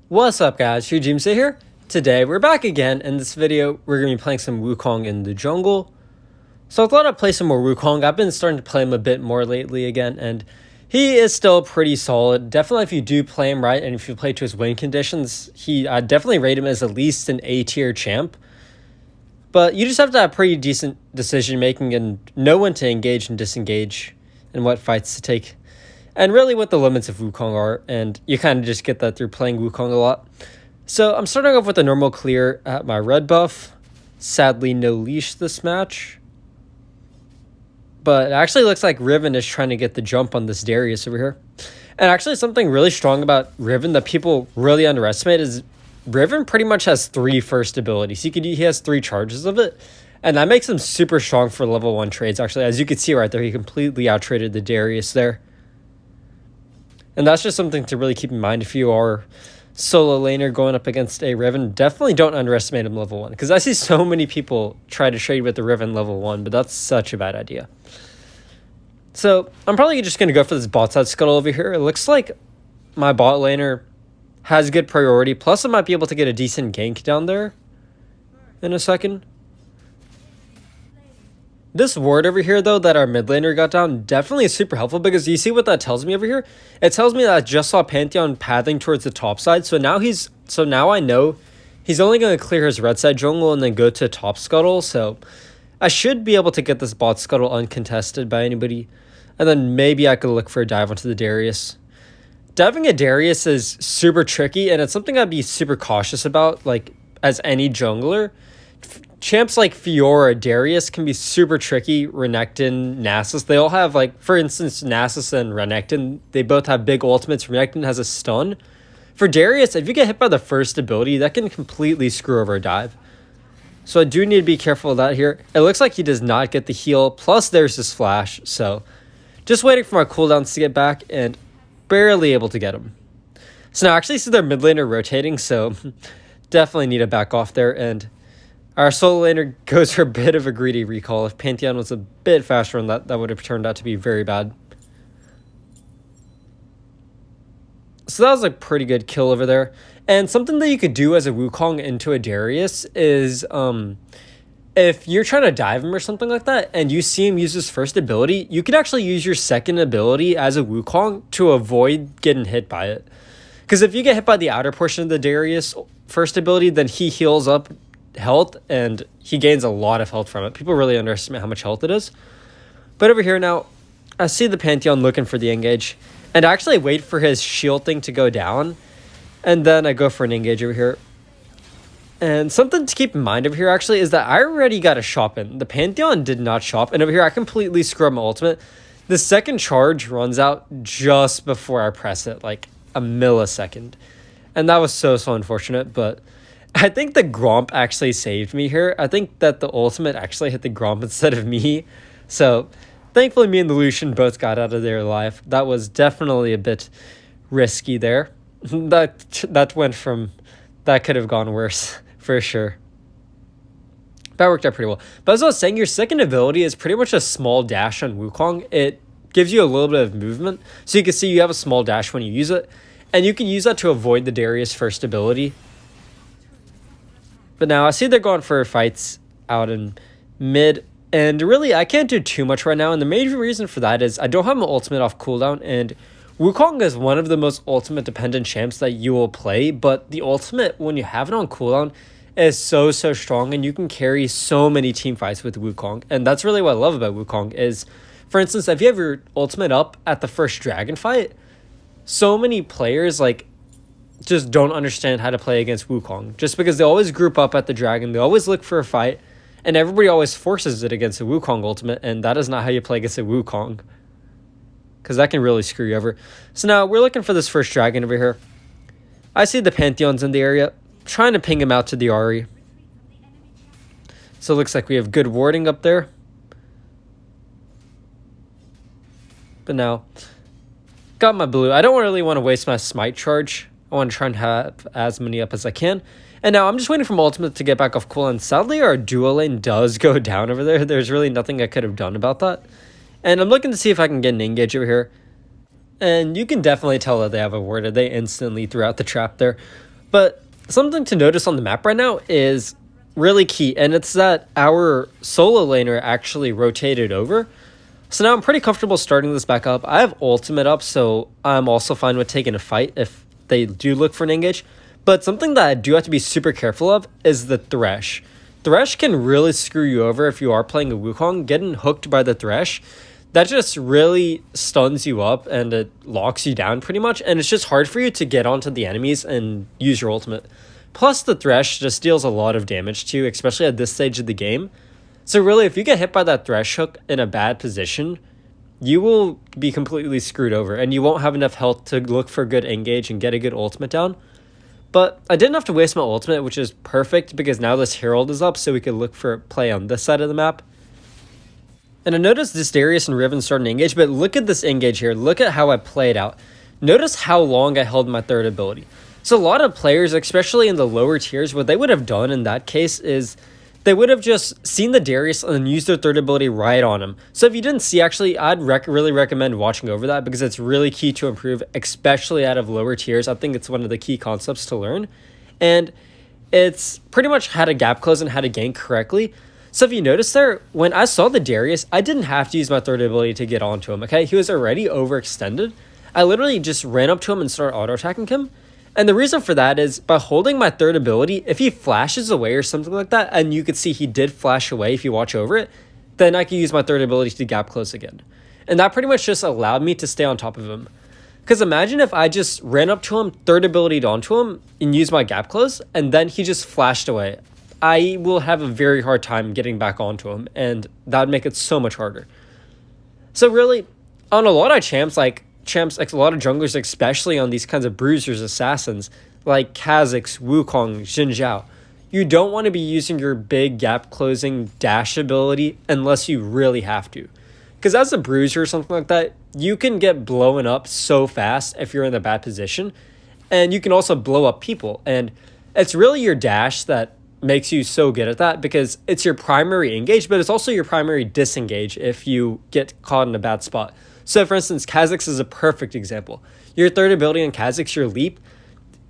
What's up guys, Teamfights here. Today we're back again. In this video we're going to be playing some Wukong in the jungle. So I thought I'd play some more Wukong. I've been starting to play him a bit more lately again, and he is still pretty solid. Definitely if you do play him right and if you play to his win conditions, I'd definitely rate him as at least an A tier champ. But you just have to have pretty decent decision making and know when to engage and disengage and what fights to take. And really what the limits of Wukong are, and you kind of just get that through playing Wukong a lot. So I'm starting off with a normal clear at my red buff. Sadly, no leash this match. But it actually looks like Riven is trying to get the jump on this Darius over here. And actually something really strong about Riven that people really underestimate is Riven pretty much has 3 first abilities. He has 3 charges of it. And that makes him super strong for level 1 trades. Actually, as you can see right there, he completely out-traded the Darius there. And that's just something to really keep in mind if you are solo laner going up against a Riven. Definitely don't underestimate him level 1. Because I see so many people try to trade with the Riven level 1, but that's such a bad idea. So I'm probably just going to go for this bot side scuttle over here. It looks like my bot laner has good priority. Plus I might be able to get a decent gank down there in a second. This ward over here, though, that our mid laner got down, definitely is super helpful because you see what that tells me over here? It tells me that I just saw Pantheon pathing towards the top side. So now I know he's only going to clear his red side jungle and then go to top scuttle. So I should be able to get this bot scuttle uncontested by anybody. And then maybe I could look for a dive onto the Darius. Diving a Darius is super tricky, and it's something I'd be super cautious about, like, as any jungler. Champs like Fiora, Darius can be super tricky. Renekton, Nasus, they all have, like, for instance, Nasus and Renekton, they both have big ultimates. Renekton has a stun. For Darius, if you get hit by the first ability, that can completely screw over a dive. So I do need to be careful of that here. It looks like he does not get the heal, plus there's his flash, so just waiting for my cooldowns to get back and barely able to get him. So now I actually see their mid laner rotating, so definitely need to back off there, and our solo laner goes for a bit of a greedy recall. If Pantheon was a bit faster on that, that would have turned out to be very bad. So that was a pretty good kill over there. And something that you could do as a Wukong into a Darius is if you're trying to dive him or something like that and you see him use his first ability, you could actually use your second ability as a Wukong to avoid getting hit by it. Because if you get hit by the outer portion of the Darius first ability, then he heals up health and he gains a lot of health from it. People really underestimate how much health it is. But over here now, I see the Pantheon looking for the engage, and I actually wait for his shield thing to go down, and then I go for an engage over here. And something to keep in mind over here actually is that I already got a shop in. The Pantheon did not shop, and over here I completely screw up my ultimate. The second charge runs out just before I press it, like a millisecond. And that was so unfortunate, but I think the Gromp actually saved me here. I think that the ultimate actually hit the Gromp instead of me. So thankfully me and the Lucian both got out of there alive. That was definitely a bit risky there. That could have gone worse for sure. That worked out pretty well. But as I was saying, your second ability is pretty much a small dash on Wukong. It gives you a little bit of movement. So you can see you have a small dash when you use it. And you can use that to avoid the Darius first ability. But now I see they're going for fights out in mid. And really, I can't do too much right now. And the major reason for that is I don't have my ultimate off cooldown. And Wukong is one of the most ultimate dependent champs that you will play. But the ultimate, when you have it on cooldown, is so strong. And you can carry so many team fights with Wukong. And that's really what I love about Wukong is, for instance, if you have your ultimate up at the first dragon fight, so many players, like, just don't understand how to play against Wukong. Just because they always group up at the dragon, they always look for a fight, and everybody always forces it against a Wukong ultimate, and that is not how you play against a Wukong. Because that can really screw you over. So now we're looking for this first dragon over here. I see the Pantheons in the area, trying to ping him out to the Ahri. So it looks like we have good warding up there. But now, got my blue. I don't really want to waste my smite charge. I want to try and have as many up as I can. And now I'm just waiting for my ultimate to get back off cooldown. Sadly, our duo lane does go down over there. There's really nothing I could have done about that. And I'm looking to see if I can get an engage over here. And you can definitely tell that they have a warded. They instantly threw out the trap there. But something to notice on the map right now is really key, and it's that our solo laner actually rotated over. So now I'm pretty comfortable starting this back up. I have ultimate up, so I'm also fine with taking a fight if they do look for an engage. But something that I do have to be super careful of is the Thresh. Thresh can really screw you over if you are playing a Wukong. Getting hooked by the Thresh, that just really stuns you up and it locks you down pretty much. And it's just hard for you to get onto the enemies and use your ultimate. Plus the Thresh just deals a lot of damage to you, especially at this stage of the game. So really, if you get hit by that Thresh hook in a bad position, you will be completely screwed over and you won't have enough health to look for a good engage and get a good ultimate down. But I didn't have to waste my ultimate, which is perfect because now this Herald is up so we could look for a play on this side of the map. And I noticed this Darius and Riven starting to engage, but look at this engage here. Look at how I played out. Notice how long I held my third ability. So a lot of players, especially in the lower tiers, what they would have done in that case is they would have just seen the Darius and used their third ability right on him. So if you didn't see, actually, I'd really recommend watching over that because it's really key to improve, especially out of lower tiers. I think it's one of the key concepts to learn. And it's pretty much how to gap close and how to gank correctly. So if you notice there, when I saw the Darius, I didn't have to use my third ability to get onto him, okay? He was already overextended. I literally just ran up to him and started auto-attacking him. And the reason for that is by holding my third ability, if he flashes away or something like that, and you could see he did flash away if you watch over it, then I could use my third ability to gap close again. And that pretty much just allowed me to stay on top of him. Because imagine if I just ran up to him, third ability onto him, and used my gap close, and then he just flashed away. I will have a very hard time getting back onto him, and that would make it so much harder. So really, on a lot of champs, a lot of junglers, especially on these kinds of bruisers, assassins, like Kha'Zix, Wukong, Xin Zhao, you don't want to be using your big gap closing dash ability unless you really have to. Because as a bruiser or something like that, you can get blown up so fast if you're in a bad position, and you can also blow up people. And it's really your dash that makes you so good at that because it's your primary engage, but it's also your primary disengage if you get caught in a bad spot. So, for instance, Kha'Zix is a perfect example. Your third ability on Kha'Zix, your leap,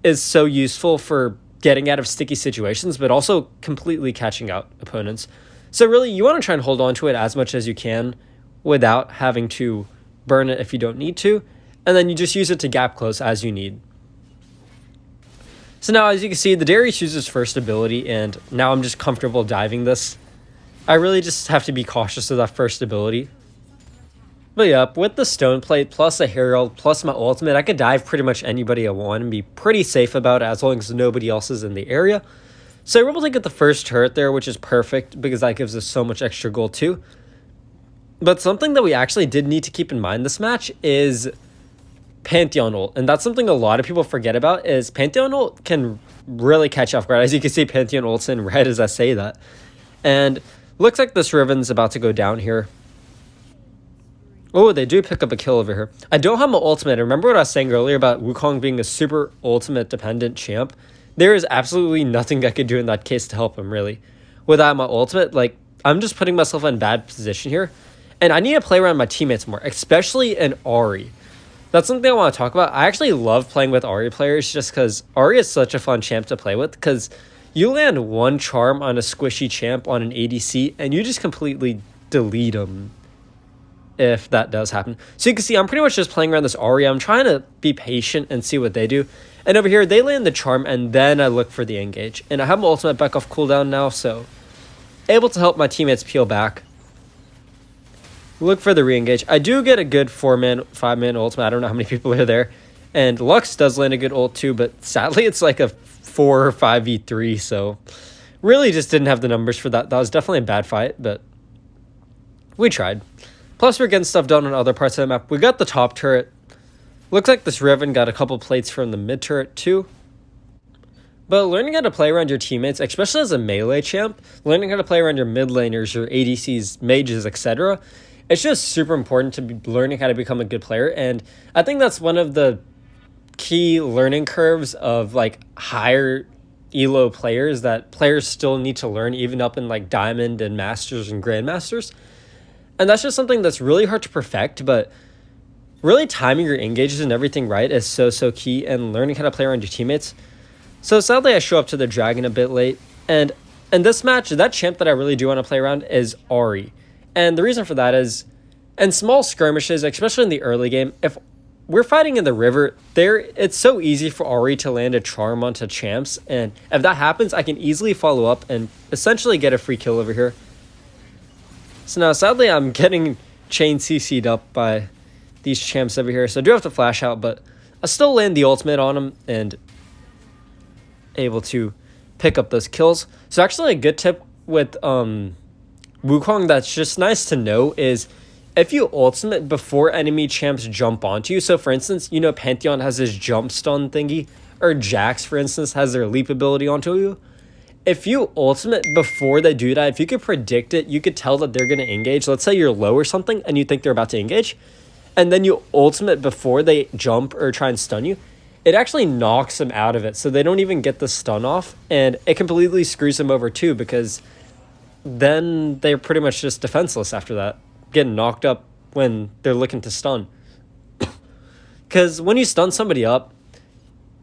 is so useful for getting out of sticky situations, but also completely catching out opponents. So really, you want to try and hold on to it as much as you can without having to burn it if you don't need to, and then you just use it to gap close as you need. So now, as you can see, the Darius uses first ability, and now I'm just comfortable diving this. I really just have to be cautious of that first ability. But yeah, with the Stone Plate, plus a Herald, plus my ultimate, I could dive pretty much anybody I want and be pretty safe about it as long as nobody else is in the area. So we're able to get the first turret there, which is perfect because that gives us so much extra gold too. But something that we actually did need to keep in mind this match is Pantheon ult. And that's something a lot of people forget about is Pantheon ult can really catch off guard. As you can see, Pantheon ult's in red as I say that. And looks like this Riven's about to go down here. Oh, they do pick up a kill over here. I don't have my ultimate. Remember what I was saying earlier about Wukong being a super ultimate dependent champ? There is absolutely nothing I could do in that case to help him, really. Without my ultimate, like, I'm just putting myself in bad position here. And I need to play around my teammates more, especially in Ahri. That's something I want to talk about. I actually love playing with Ahri players just because Ahri is such a fun champ to play with because you land one charm on a squishy champ on an ADC and you just completely delete them if that does happen. So you can see I'm pretty much just playing around this Ahri. I'm trying to be patient and see what they do. And over here, they land the charm, and then I look for the engage. And I have my ultimate back off cooldown now, so able to help my teammates peel back. Look for the re-engage. I do get a good 4-man, 5-man ultimate. I don't know how many people are there. And Lux does land a good ult too, but sadly it's like a 4 or 5v3, so really just didn't have the numbers for that. That was definitely a bad fight, but we tried. Plus, we're getting stuff done on other parts of the map. We got the top turret. Looks like this Riven got a couple plates from the mid turret too. But learning how to play around your teammates, especially as a melee champ, learning how to play around your mid laners, your ADCs, mages, etc., it's just super important to be learning how to become a good player. And I think that's one of the key learning curves of like higher elo players that players still need to learn even up in like Diamond and Masters and Grandmasters. And that's just something that's really hard to perfect, but really timing your engages and everything right is so key, and learning how to play around your teammates. So sadly, I show up to the dragon a bit late, and in this match, that champ that I really do want to play around is Ahri. And the reason for that is, in small skirmishes, especially in the early game, if we're fighting in the river, it's so easy for Ahri to land a charm onto champs, and if that happens, I can easily follow up and essentially get a free kill over here. So now, sadly, I'm getting chain CC'd up by these champs over here, so I do have to flash out, but I still land the ultimate on him and able to pick up those kills. So actually, a good tip with Wukong that's just nice to know is if you ultimate before enemy champs jump onto you. So for instance, you know, Pantheon has his jump stun thingy, or Jax, for instance, has their leap ability onto you. If you ultimate before they do that, if you could predict it, you could tell that they're going to engage. Let's say you're low or something and you think they're about to engage, and then you ultimate before they jump or try and stun you. It actually knocks them out of it, so they don't even get the stun off, and it completely screws them over too, because then they're pretty much just defenseless after that, getting knocked up when they're looking to stun. Because when you stun somebody up,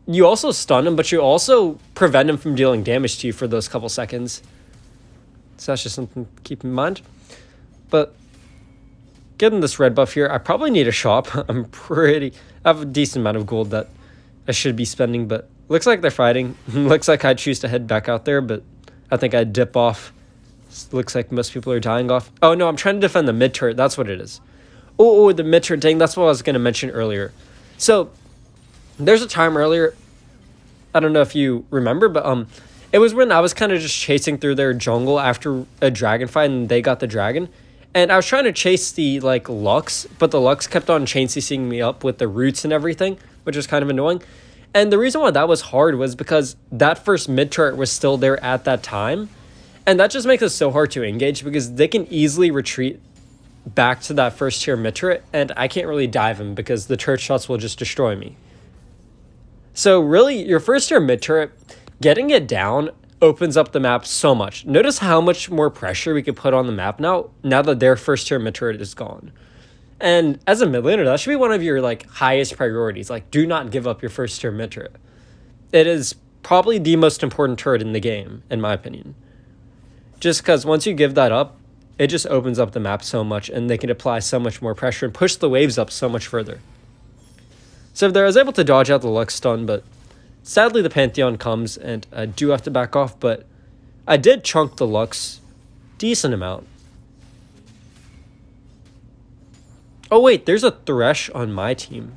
you also stun them, but you also prevent them from dealing damage to you for those couple seconds. So that's just something to keep in mind. But getting this red buff here, I probably need a shop. I have a decent amount of gold that I should be spending, but looks like they're fighting. Looks like I'd choose to head back out there, but I think I'd dip off. Looks like most people are dying off. Oh no, I'm trying to defend the mid turret. That's what it is. Oh, the mid turret thing. That's what I was going to mention earlier. So there's a time earlier, I don't know if you remember, but it was when I was kind of just chasing through their jungle after a dragon fight and they got the dragon. And I was trying to chase the Lux, but the Lux kept on chain CCing me up with the roots and everything, which was kind of annoying. And the reason why that was hard was because that first mid turret was still there at that time. And that just makes it so hard to engage because they can easily retreat back to that first tier mid turret, and I can't really dive him because the turret shots will just destroy me. So really, your first tier mid turret, getting it down opens up the map so much. Notice how much more pressure we could put on the map now that their first tier mid turret is gone. And as a mid laner, that should be one of your highest priorities. Do not give up your first tier mid turret. It is probably the most important turret in the game, in my opinion. Just because once you give that up, it just opens up the map so much, and they can apply so much more pressure and push the waves up so much further. So there, I was able to dodge out the Lux stun, but sadly the Pantheon comes, and I do have to back off, but I did chunk the Lux decent amount. Oh wait, there's a Thresh on my team.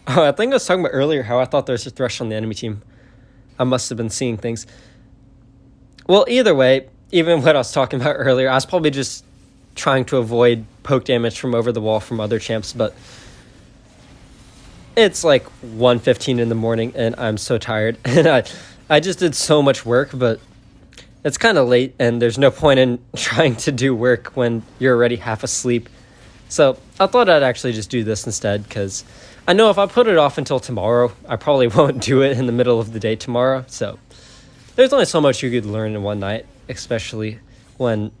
Oh, I think I was talking about earlier how I thought there's a Thresh on the enemy team. I must have been seeing things. Well, either way, even what I was talking about earlier, I was probably just trying to avoid poke damage from over the wall from other champs, but it's 1:15 in the morning and I'm so tired. And I just did so much work, but it's kind of late and there's no point in trying to do work when you're already half asleep. So I thought I'd actually just do this instead, because I know if I put it off until tomorrow, I probably won't do it in the middle of the day tomorrow. So there's only so much you could learn in one night, especially when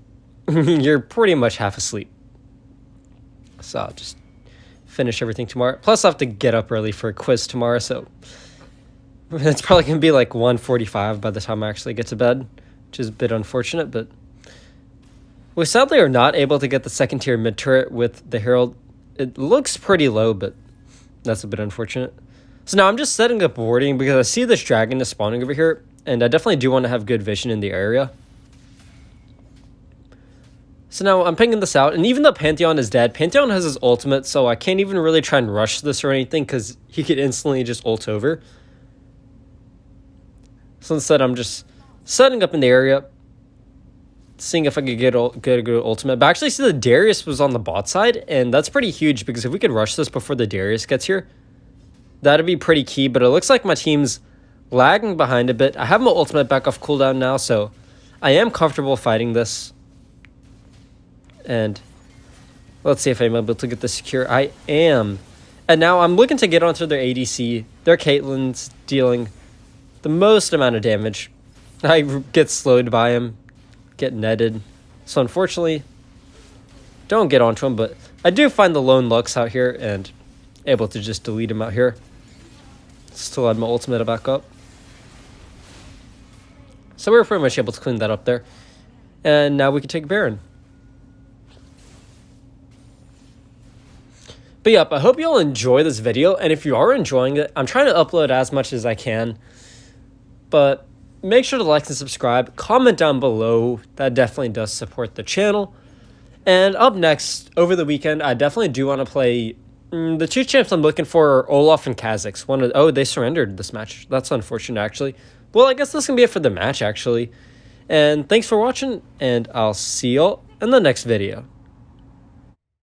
you're pretty much half asleep. So I'll just finish everything tomorrow. Plus, I have to get up early for a quiz tomorrow, so it's probably going to be 1:45 by the time I actually get to bed, which is a bit unfortunate, but we sadly are not able to get the second tier mid turret with the Herald. It looks pretty low, but that's a bit unfortunate. So now I'm just setting up warding because I see this dragon is spawning over here, and I definitely do want to have good vision in the area. So now I'm pinging this out, and even though Pantheon is dead, Pantheon has his ultimate, so I can't even really try and rush this or anything because he could instantly just ult over. So instead, I'm just setting up in the area, seeing if I could get a good ultimate. But I actually see the Darius was on the bot side, and that's pretty huge because if we could rush this before the Darius gets here, that'd be pretty key. But it looks like my team's lagging behind a bit. I have my ultimate back off cooldown now, so I am comfortable fighting this. And let's see if I'm able to get this secure. I am. And now I'm looking to get onto their ADC. Their Caitlyn's dealing the most amount of damage. I get slowed by him, get netted. So unfortunately, don't get onto him, but I do find the lone Lux out here and able to just delete him out here. Still had my ultimate back up. So we were pretty much able to clean that up there. And now we can take Baron. But yep, I hope you all enjoy this video. And if you are enjoying it, I'm trying to upload as much as I can. But make sure to like and subscribe. Comment down below. That definitely does support the channel. And up next, over the weekend, I definitely do want to play... the two champs I'm looking for are Olaf and Kha'Zix. Oh, they surrendered this match. That's unfortunate, actually. Well, I guess that's going to be it for the match, actually. And thanks for watching, and I'll see y'all in the next video.